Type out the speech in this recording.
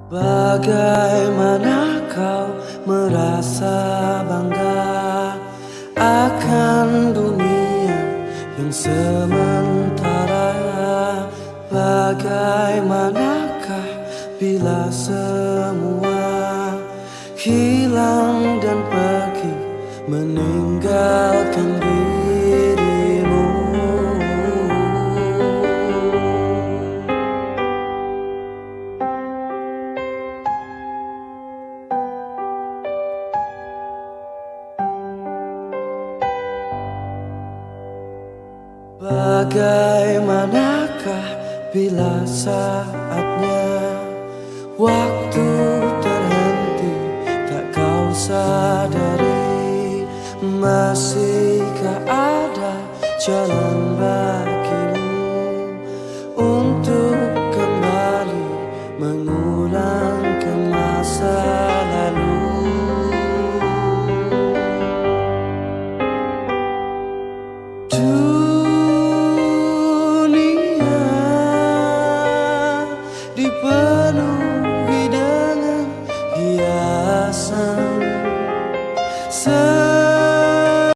Bagaimana kau merasa bangga akan dunia yang sementara? Bagaimanakah bila semua hilang dan pergi meninggalkan dirimu? Bagaimanakah bila saatnya waktu terhenti, tak kau sadari masihkah ada jalan